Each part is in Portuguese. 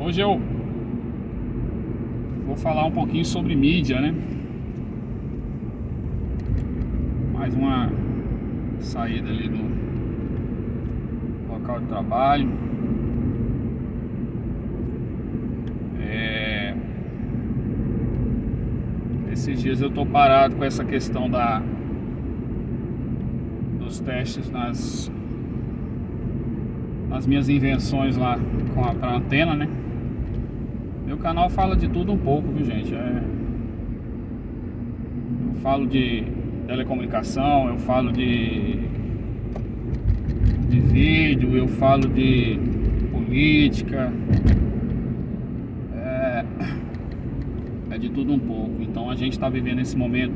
Hoje eu vou falar um pouquinho sobre mídia, né? Mais uma saída ali do local de trabalho. Esses dias eu tô parado com essa questão dos testes nas minhas invenções lá pra antena, né? Meu canal fala de tudo um pouco, viu, gente? Eu falo de telecomunicação, eu falo de vídeo, eu falo de política, é de tudo um pouco. Então a gente está vivendo esse momento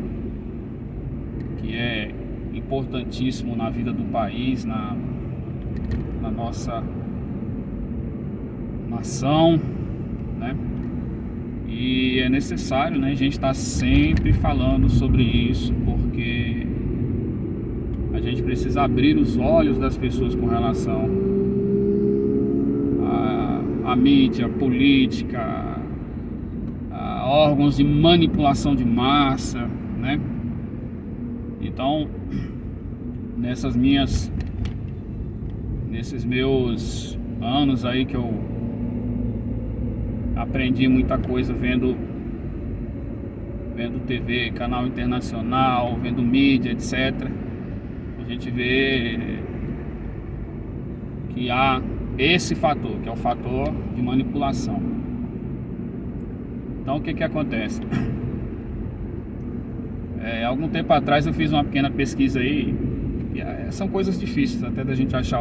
que é importantíssimo na vida do país, na nossa nação, né? E é necessário, né, a gente estar sempre falando sobre isso, porque a gente precisa abrir os olhos das pessoas com relação à mídia, política, a órgãos de manipulação de massa, né? Então, nesses meus anos aí que eu aprendi muita coisa vendo TV, canal internacional, vendo mídia, etc. A gente vê que há esse fator, que é o fator de manipulação. Então o que acontece? Algum tempo atrás eu fiz uma pequena pesquisa aí, e são coisas difíceis até da gente achar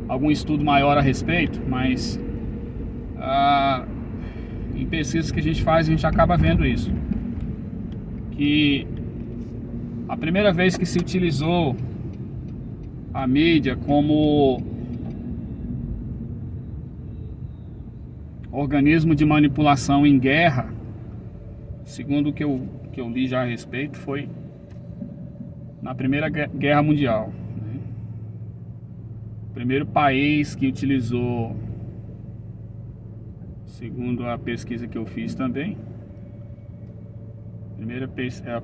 algum estudo maior a respeito, mas em pesquisas que a gente faz a gente acaba vendo isso, que a primeira vez que se utilizou a mídia como organismo de manipulação em guerra, segundo o que eu li já a respeito, foi na Primeira Guerra Mundial. O primeiro país que utilizou, segundo a pesquisa que eu fiz também, o primeiro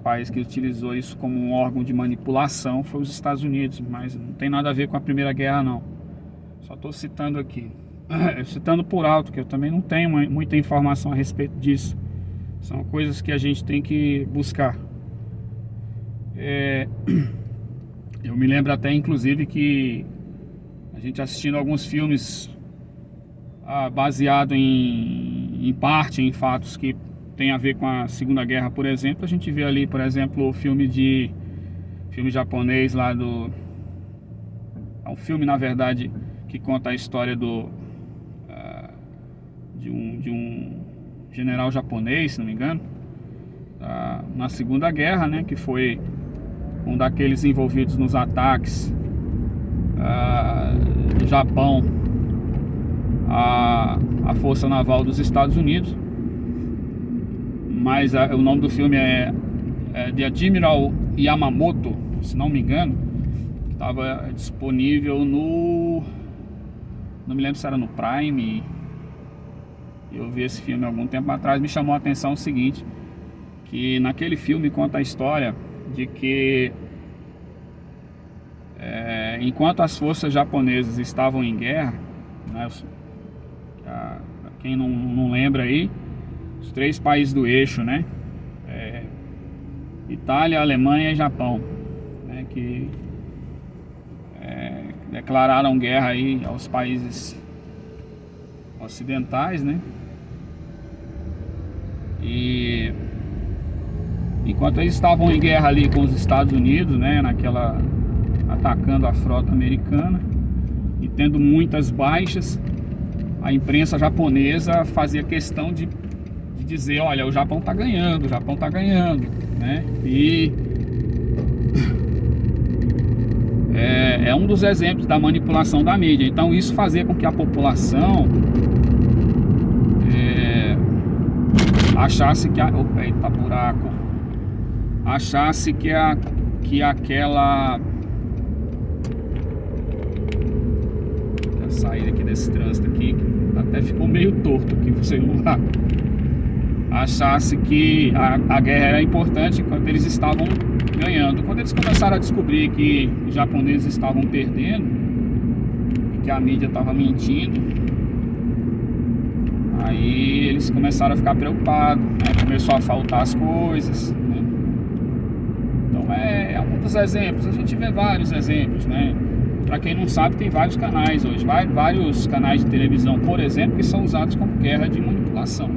país que utilizou isso como um órgão de manipulação foi os Estados Unidos, mas não tem nada a ver com a Primeira Guerra não. Só estou citando aqui, citando por alto, que eu também não tenho muita informação a respeito disso. São coisas que a gente tem que buscar. Eu me lembro até inclusive que a gente assistindo alguns filmes baseado em parte em fatos que tem a ver com a Segunda Guerra, por exemplo. A gente vê ali, por exemplo, o filme japonês lá é um filme, na verdade, que conta a história de um general japonês, se não me engano, na Segunda Guerra, né, que foi um daqueles envolvidos nos ataques do Japão à Força Naval dos Estados Unidos. Mas o nome do filme é The Admiral Yamamoto, se não me engano. Estava disponível não me lembro se era no Prime. Eu vi esse filme há algum tempo atrás. Me chamou a atenção o seguinte, que naquele filme conta a história de que enquanto as forças japonesas estavam em guerra, né, quem não lembra aí, os 3 países do eixo, né, Itália, Alemanha e Japão, né, que declararam guerra aí aos países ocidentais, né? E enquanto eles estavam em guerra ali com os Estados Unidos, né, atacando a frota americana e tendo muitas baixas, a imprensa japonesa fazia questão de dizer, olha, o Japão tá ganhando, né? E é um dos exemplos da manipulação da mídia. Então isso fazia com que a população achasse que opa, eita buraco, achasse que sair aqui desse trânsito aqui, que até ficou meio torto aqui o celular. Achasse que a guerra era importante enquanto eles estavam ganhando. Quando eles começaram a descobrir que os japoneses estavam perdendo e que a mídia estava mentindo, aí eles começaram a ficar preocupados, né? Começou a faltar as coisas, né? Então é um dos exemplos. A gente vê vários exemplos, né? Para quem não sabe, tem vários canais hoje, vários canais de televisão, por exemplo, que são usados como guerra de manipulação.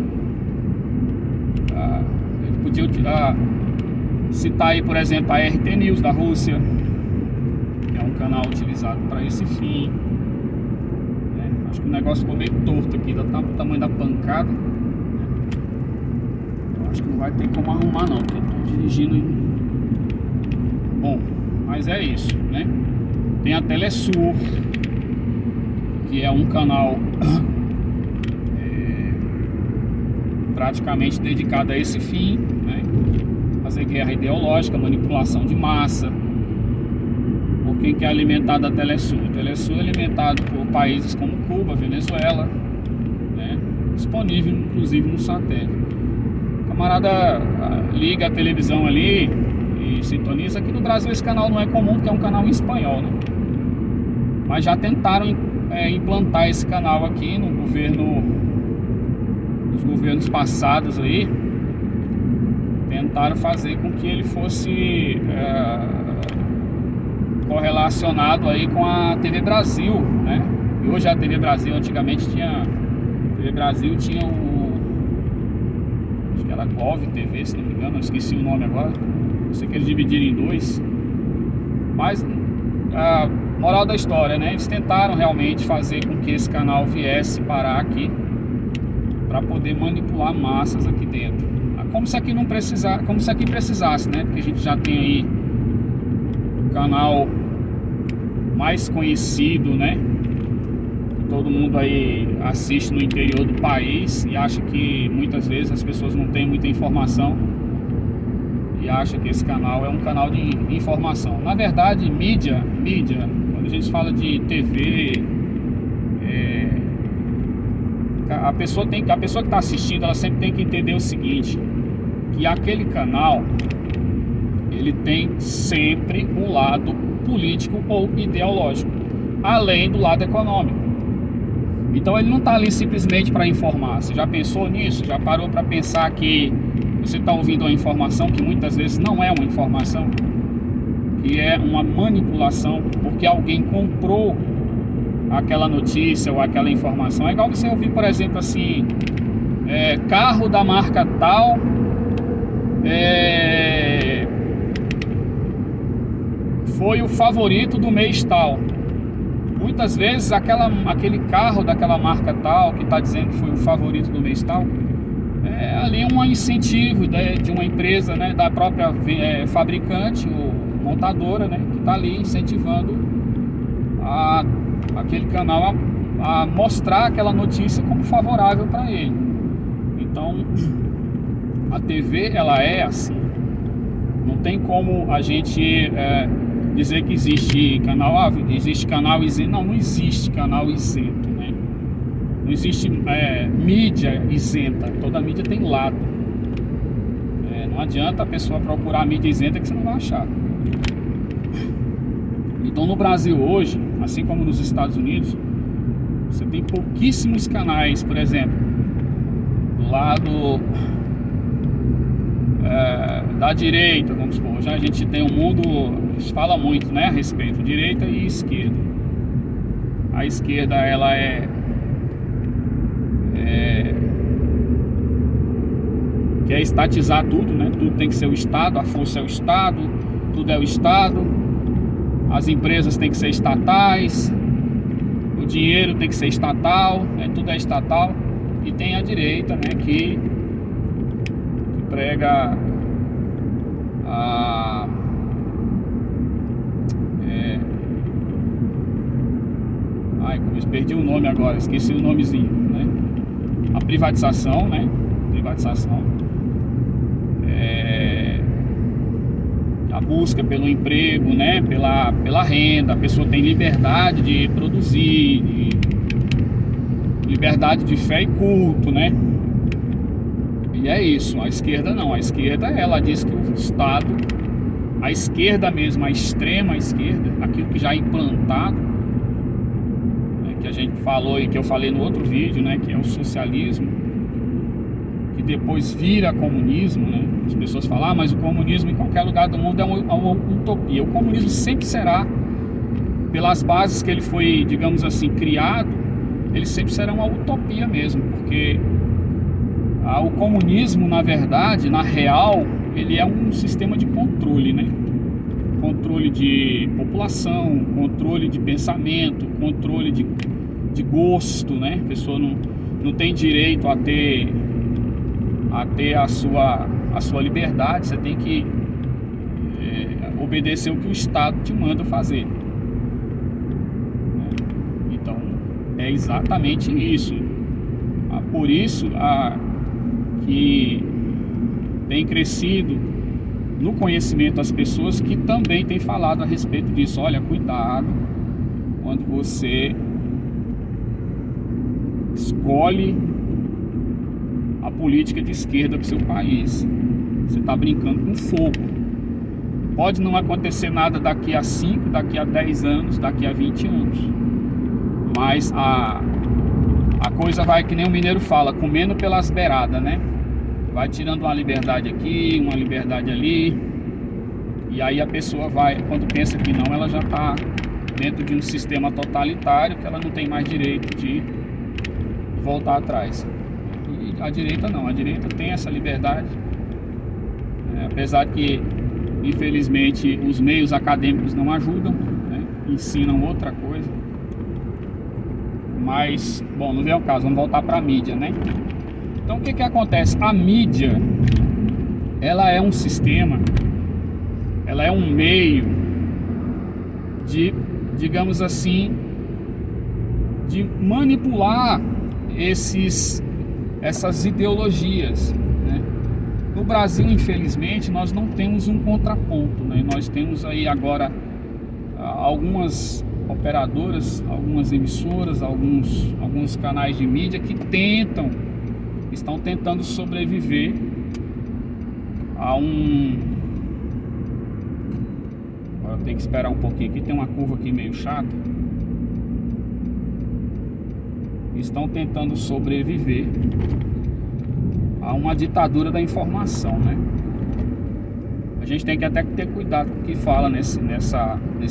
Ele podia citar aí, por exemplo, a RT News da Rússia, que é um canal utilizado para esse fim, né? Acho que o negócio ficou meio torto aqui, do tamanho da pancada, né? Eu acho que não vai ter como arrumar não, porque eu estou dirigindo. Bom, mas é isso, né? Tem a Telesur, que é um canal praticamente dedicado a esse fim, né? Fazer guerra ideológica, manipulação de massa. Por quem quer alimentar da Telesur? A Telesur é alimentado por países como Cuba, Venezuela, né? Disponível inclusive no satélite. O camarada liga a televisão ali e sintoniza. Aqui no Brasil esse canal não é comum, porque é um canal em espanhol, né? Mas já tentaram implantar esse canal aqui no governo, nos governos passados aí. Tentaram fazer com que ele fosse correlacionado aí com a TV Brasil, né? E hoje a TV Brasil, antigamente tinha, a TV Brasil tinha acho que era Gov TV, se não me engano, eu esqueci o nome agora. Eu sei que eles dividiram em dois. Mas a moral da história, né? Eles tentaram realmente fazer com que esse canal viesse parar aqui para poder manipular massas aqui dentro. Como se aqui não precisasse, como se aqui precisasse, né? Porque a gente já tem aí o canal mais conhecido, né? Todo mundo aí assiste no interior do país e acha que muitas vezes as pessoas não têm muita informação e acha que esse canal é um canal de informação. Na verdade, mídia, quando a gente fala de TV, a pessoa que está assistindo, ela sempre tem que entender o seguinte, que aquele canal, ele tem sempre um lado político ou ideológico, além do lado econômico. Então ele não está ali simplesmente para informar. Você já pensou nisso? Já parou para pensar que você está ouvindo uma informação que muitas vezes não é uma informação, que é uma manipulação, porque alguém comprou aquela notícia ou aquela informação? É igual você ouvir, por exemplo, assim, carro da marca tal foi o favorito do mês tal. Muitas vezes aquele carro daquela marca tal, que está dizendo que foi o favorito do mês tal, é ali um incentivo de uma empresa, né, da própria fabricante ou montadora, né, que está ali incentivando aquele canal a mostrar aquela notícia como favorável para ele. Então a TV, ela é assim. Não tem como a gente dizer que existe canal isento. Não existe canal isento, né? Não existe mídia isenta. Toda mídia tem lado. Não adianta a pessoa procurar mídia isenta que você não vai achar. Então no Brasil hoje, assim como nos Estados Unidos, você tem pouquíssimos canais, por exemplo, do lado da direita, vamos supor. Já a gente tem um mundo, a gente fala muito, né, a respeito, direita e esquerda. A esquerda, ela quer estatizar tudo, né? Tudo tem que ser o Estado, a força é o Estado, tudo é o Estado, as empresas têm que ser estatais, o dinheiro tem que ser estatal, né? Tudo é estatal. E tem a direita, né, que prega eu perdi o nome agora, esqueci o nomezinho, né? A privatização, né? a busca pelo emprego, né? Pela renda, a pessoa tem liberdade de produzir, liberdade de fé e culto, né? E é isso. A esquerda não, a esquerda ela diz que o Estado, a esquerda mesmo, a extrema esquerda, aquilo que já é implantado, né, que a gente falou e que eu falei no outro vídeo, né, que é o socialismo, que depois vira comunismo, né? As pessoas falam, mas o comunismo em qualquer lugar do mundo é uma utopia. O comunismo sempre será, pelas bases que ele foi, digamos assim, criado, ele sempre será uma utopia mesmo, porque o comunismo, na verdade, na real, ele é um sistema de controle, né? Controle de população, controle de pensamento, controle de gosto, né? A pessoa não tem direito a ter a sua liberdade, você tem que obedecer o que o Estado te manda fazer. Então, é exatamente isso. Por isso que tem crescido no conhecimento das pessoas que também têm falado a respeito disso. Olha, cuidado quando você escolhe a política de esquerda para o seu país. Você está brincando com fogo. Pode não acontecer nada daqui a 5, daqui a 10 anos, daqui a 20 anos. Mas a coisa vai, que nem o mineiro fala, comendo pelas beiradas, né? Vai tirando uma liberdade aqui, uma liberdade ali. E aí a pessoa vai, quando pensa que não, ela já está dentro de um sistema totalitário que ela não tem mais direito de voltar atrás. E a direita não, a direita tem essa liberdade. Apesar que, infelizmente, os meios acadêmicos não ajudam, né? Ensinam outra coisa. Mas, bom, não vem ao caso, vamos voltar para a mídia, né? Então, o que acontece? A mídia, ela é um sistema, ela é um meio de, digamos assim, de manipular essas ideologias, né? No Brasil, infelizmente, nós não temos um contraponto, né? Nós temos aí agora algumas operadoras, algumas emissoras, alguns canais de mídia que estão tentando sobreviver a agora tem que esperar um pouquinho aqui, tem uma curva aqui meio chata. Estão tentando sobreviver a uma ditadura da informação, né? A gente tem que até ter cuidado com o que fala nesse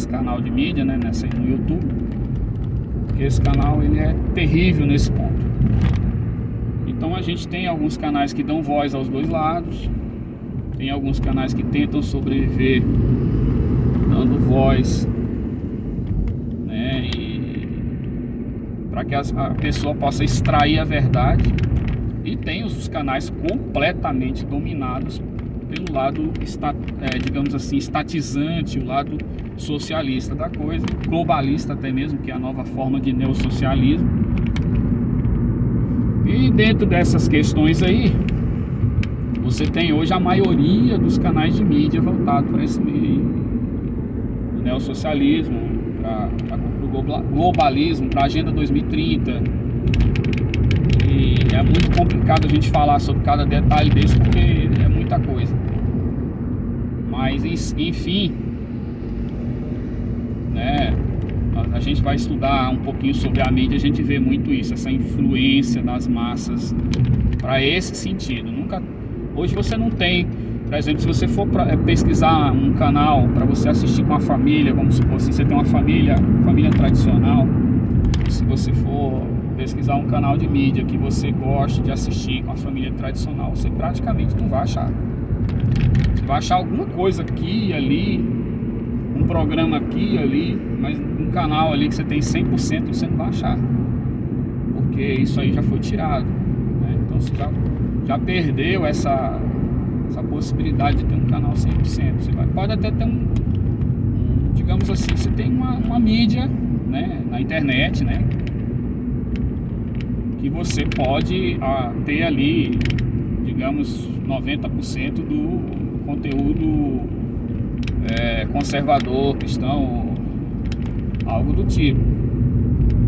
canal de mídia, né? No YouTube, porque esse canal ele é terrível nesse ponto. Então a gente tem alguns canais que dão voz aos dois lados, tem alguns canais que tentam sobreviver dando voz, né? E para que a pessoa possa extrair a verdade. E tem os canais completamente dominados pelo lado, digamos assim, estatizante, o lado socialista da coisa, globalista até mesmo, que é a nova forma de neossocialismo. E dentro dessas questões aí, você tem hoje a maioria dos canais de mídia voltados para esse meio do neossocialismo, para o globalismo, para a Agenda 2030. E é muito complicado a gente falar sobre cada detalhe desse, porque é muita coisa. Mas, enfim, né, a gente vai estudar um pouquinho sobre a mídia, a gente vê muito isso, essa influência das massas para esse sentido. Hoje você não tem, por exemplo, se você for pesquisar um canal para você assistir com a família, vamos supor assim, você tem uma família tradicional, se você for pesquisar um canal de mídia que você goste de assistir com a família tradicional, você praticamente não vai achar. Você vai achar alguma coisa aqui e ali, um programa aqui e ali, mas um canal ali que você tem 100% você não vai achar, porque isso aí já foi tirado, né? Então você já perdeu essa possibilidade de ter um canal 100%. Você pode até ter digamos assim, você tem uma mídia, né, na internet, né, que você pode ter ali, digamos, 90% do conteúdo conservador, cristão, algo do tipo.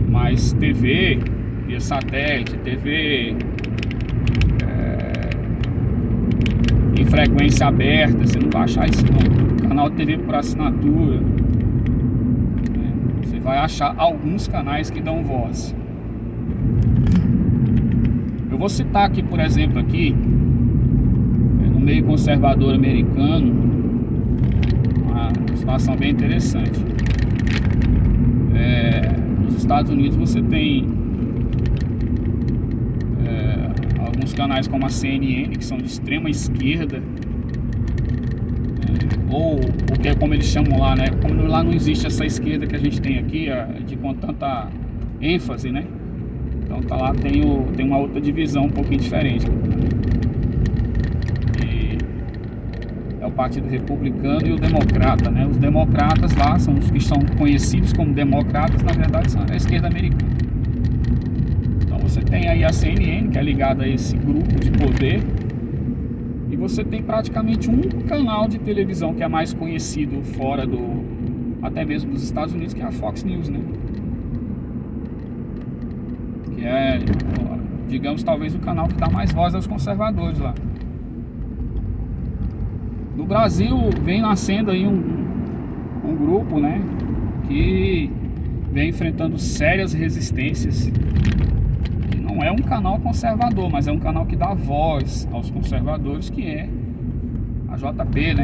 Mas TV via satélite, TV em frequência aberta, você não vai achar isso não. Canal de TV por assinatura, você vai achar alguns canais que dão voz. Eu vou citar aqui, por exemplo, aqui no meio conservador americano, uma situação bem interessante. Nos Estados Unidos você tem alguns canais como a CNN, que são de extrema esquerda, ou o que é como eles chamam lá, né? Como lá não existe essa esquerda que a gente tem aqui, com tanta ênfase, né? Então tá lá, tem uma outra divisão um pouquinho diferente. E é o Partido Republicano e o Democrata, né? Os democratas lá são os que são conhecidos como democratas, na verdade são a esquerda americana. Então você tem aí a CNN, que é ligada a esse grupo de poder, e você tem praticamente um canal de televisão que é mais conhecido fora até mesmo dos Estados Unidos, que é a Fox News, né? Que é, digamos, talvez o canal que dá mais voz aos conservadores lá. No Brasil vem nascendo aí um grupo, né, que vem enfrentando sérias resistências. Que não é um canal conservador, mas é um canal que dá voz aos conservadores, que é a JP, né?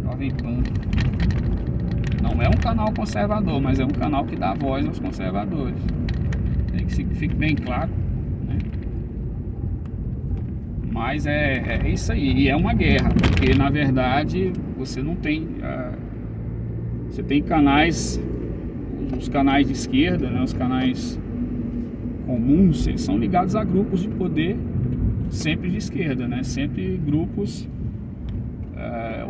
Jovem Pan. Não é um canal conservador, mas é um canal que dá voz aos conservadores. Tem que fique bem claro, né? Mas é isso aí, e é uma guerra, porque na verdade você não tem, você tem canais, os canais de esquerda, né, os canais comuns, eles são ligados a grupos de poder sempre de esquerda, né, sempre grupos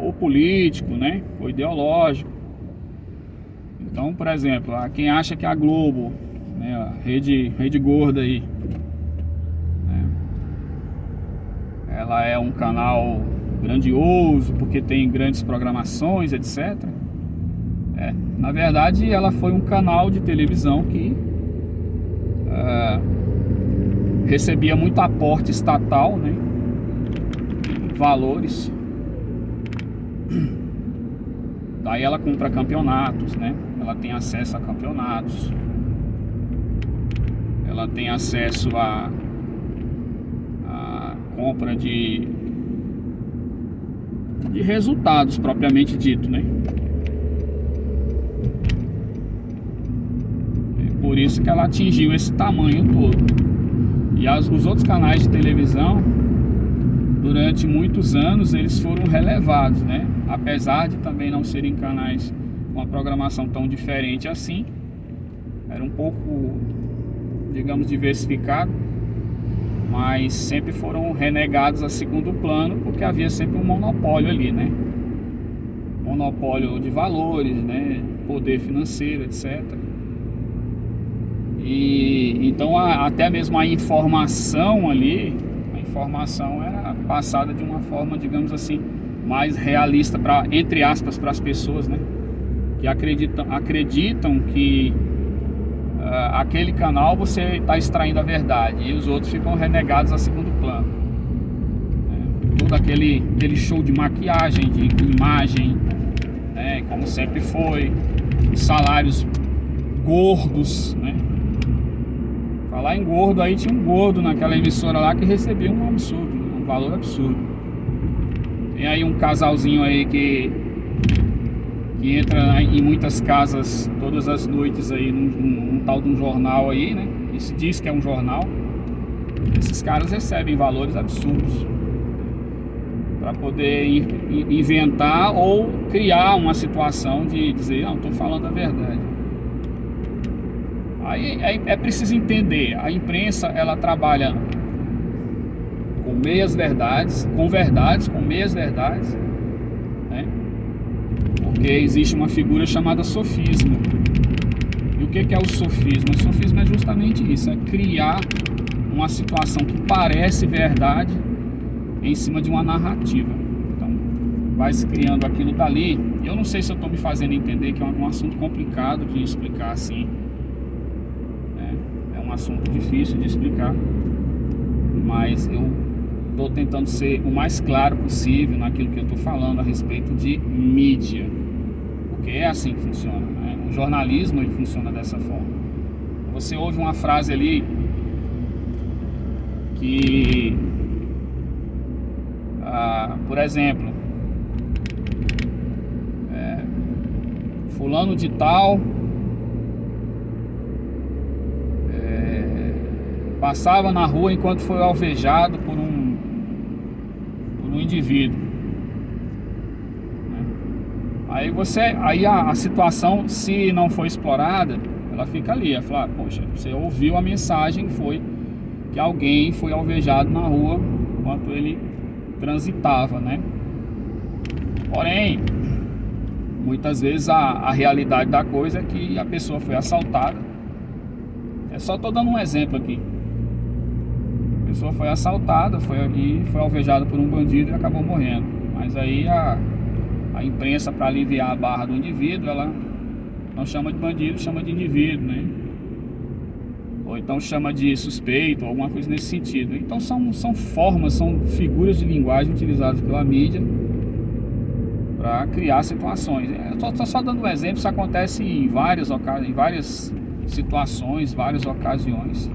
ou político, né, ou ideológico. Então, por exemplo, quem acha que a Globo, né, a rede gorda aí, ela é um canal grandioso porque tem grandes programações, etc. Na verdade, ela foi um canal de televisão que recebia muito aporte estatal, né, valores. Daí ela compra campeonatos, né? Ela tem acesso a campeonatos. Ela tem acesso a compra de resultados propriamente dito, né? É por isso que ela atingiu esse tamanho todo. E os outros canais de televisão, durante muitos anos, eles foram relevados, né? Apesar de também não serem canais com uma programação tão diferente assim, era um pouco, digamos, diversificado, mas sempre foram renegados a segundo plano, porque havia sempre um monopólio ali, né? Monopólio de valores, né? Poder financeiro, etc. E então até mesmo a informação ali, a informação era passada de uma forma, digamos assim, mais realista, entre aspas, para as pessoas, né? Que acreditam que aquele canal você está extraindo a verdade e os outros ficam renegados a segundo plano. Todo aquele show de maquiagem, de imagem, né? Como sempre foi, os salários gordos, né? Falar em gordo, aí tinha um gordo naquela emissora lá que recebia um absurdo, um valor absurdo. Tem aí um casalzinho aí que entra em muitas casas todas as noites aí num tal de um jornal aí, né? Que se diz que é um jornal. Esses caras recebem valores absurdos para poder inventar ou criar uma situação de dizer, não, estou falando a verdade. Aí é preciso entender, a imprensa ela trabalha com meias verdades, com meias verdades, né? Porque existe uma figura chamada sofismo. E o que é o sofismo? O sofismo é justamente isso, é criar uma situação que parece verdade em cima de uma narrativa. Então, vai se criando aquilo dali. Eu não sei se eu estou me fazendo entender, que é um assunto complicado de explicar assim, né? É um assunto difícil de explicar, mas eu estou tentando ser o mais claro possível naquilo que eu estou falando a respeito de mídia, porque é assim que funciona, né? O jornalismo, ele funciona dessa forma. Você ouve uma frase ali que, por exemplo, fulano de tal passava na rua enquanto foi alvejado por um indivíduo, né? Aí a situação, se não for explorada, ela fica ali. Ela fala, poxa, você ouviu a mensagem, foi que alguém foi alvejado na rua enquanto ele transitava, né? Porém, muitas vezes a realidade da coisa é que a pessoa foi assaltada. Eu só estou dando um exemplo aqui. A pessoa foi assaltada, foi alvejada por um bandido e acabou morrendo. Mas aí a imprensa, para aliviar a barra do indivíduo, ela não chama de bandido, chama de indivíduo, né? Ou então chama de suspeito, alguma coisa nesse sentido. Então são formas, são figuras de linguagem utilizadas pela mídia para criar situações. Eu tô só dando um exemplo, isso acontece em várias situações, várias ocasiões.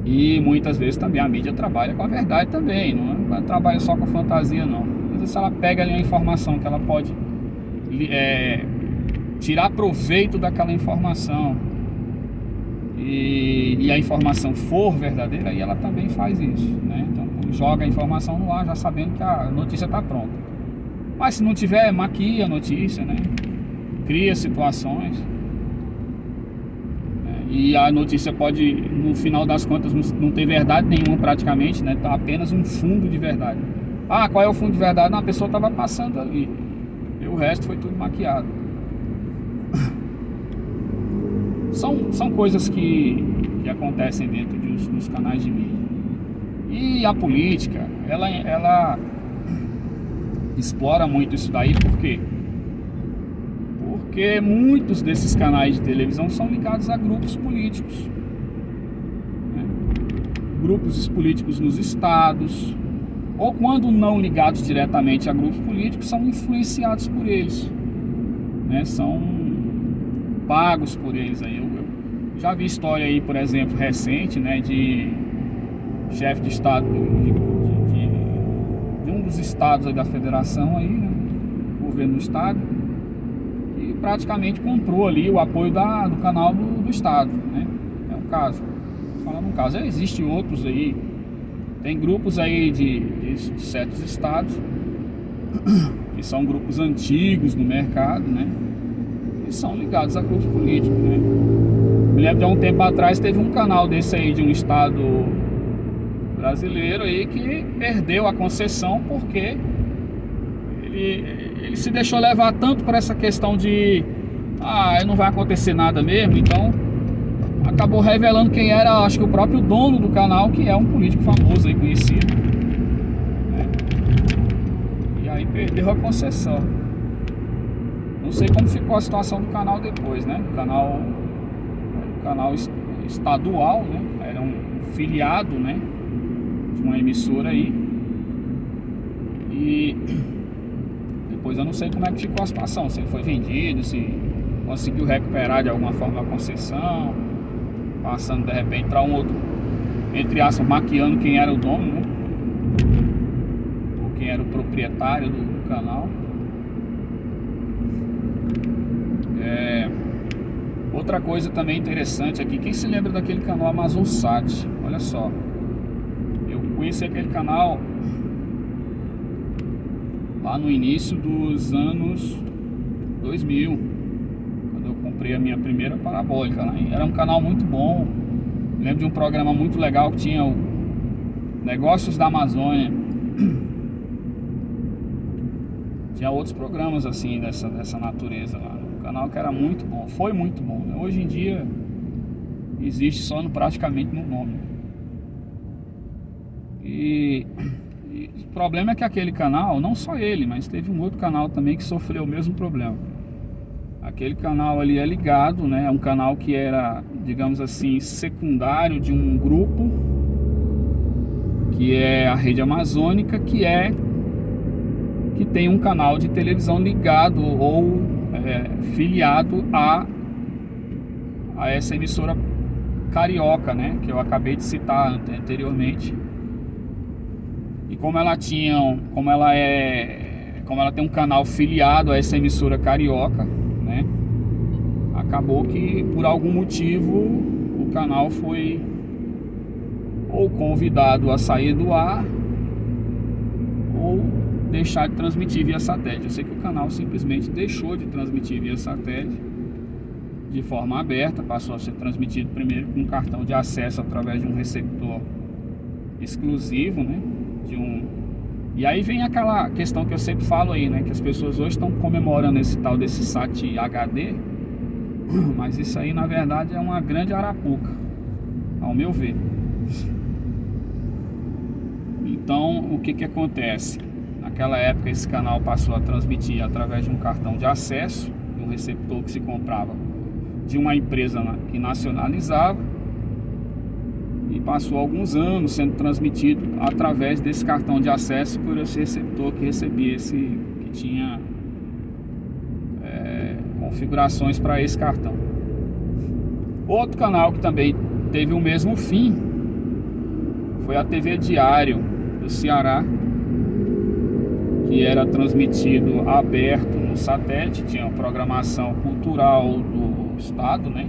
E muitas vezes também a mídia trabalha com a verdade também, não trabalha só com a fantasia, não. Às vezes ela pega ali uma informação que ela pode tirar proveito daquela informação, e a informação for verdadeira, aí ela também faz isso, né? Então joga a informação no ar já sabendo que a notícia está pronta. Mas se não tiver, maquia a notícia, né? Cria situações, né? E a notícia pode, no final das contas, não ter verdade nenhuma praticamente, né? Tá apenas um fundo de verdade. Qual é o fundo de verdade? Não, a pessoa estava passando ali, e o resto foi tudo maquiado. São coisas que acontecem dentro dos canais de mídia. E a política, ela explora muito isso daí. Por quê? Porque muitos desses canais de televisão são ligados a grupos políticos, né? Grupos políticos nos estados, ou quando não ligados diretamente a grupos políticos, são influenciados por eles, né? São pagos por eles aí. Eu já vi história aí, por exemplo, recente, né, de chefe de estado de um dos estados aí da federação aí, né, governo do estado, que praticamente comprou ali o apoio do canal do estado, né? É um caso. Falando um caso, existem outros aí, tem grupos aí de certos estados que são grupos antigos no mercado, né, que são ligados a grupos políticos, né? Me lembro de há um tempo atrás teve um canal desse aí de um estado brasileiro aí que perdeu a concessão porque ele se deixou levar tanto por essa questão de não vai acontecer nada mesmo, então acabou revelando quem era, acho que o próprio dono do canal, que é um político famoso aí, conhecido, né? E aí perdeu a concessão. Não sei como ficou a situação do canal depois, né? O canal estadual, né? Era um filiado, né, de uma emissora aí. E depois eu não sei como é que ficou a situação, se ele foi vendido, se conseguiu recuperar de alguma forma a concessão, passando de repente para um outro, entre aspas, maquiando quem era o dono, né, ou quem era o proprietário do canal. Outra coisa também interessante aqui, quem se lembra daquele canal Amazonsat? Olha só, eu conheci aquele canal lá no início dos anos 2000, quando eu comprei a minha primeira parabólica, né? Era um canal muito bom. Lembro de um programa muito legal que tinha o Negócios da Amazônia. Tinha outros programas assim dessa natureza lá. Um canal que era muito bom, foi muito bom, né? Hoje em dia existe só praticamente no nome. E E o problema é que aquele canal, não só ele, mas teve um outro canal também que sofreu o mesmo problema. Aquele canal ali é ligado, né? É um canal que era, digamos assim, secundário de um grupo, que é a Rede Amazônica, que tem um canal de televisão ligado ou filiado a essa emissora carioca, né? Que eu acabei de citar anteriormente. E como ela tem um canal filiado a essa emissora carioca, né? Acabou que por algum motivo o canal foi ou convidado a sair do ar ou deixar de transmitir via satélite. Eu sei que o canal simplesmente deixou de transmitir via satélite de forma aberta, passou a ser transmitido primeiro com um cartão de acesso através de um receptor exclusivo, né? E aí vem aquela questão que eu sempre falo aí, né? Que as pessoas hoje estão comemorando esse tal desse SAT HD, mas isso aí na verdade é uma grande arapuca, ao meu ver. Então o que acontece? Naquela época esse canal passou a transmitir através de um cartão de acesso, um receptor que se comprava de uma empresa que nacionalizava, e passou alguns anos sendo transmitido através desse cartão de acesso por esse receptor que recebia que tinha configurações para esse cartão. Outro canal que também teve o mesmo fim foi a TV Diário do Ceará, que era transmitido aberto no satélite, tinha uma programação cultural do estado, né?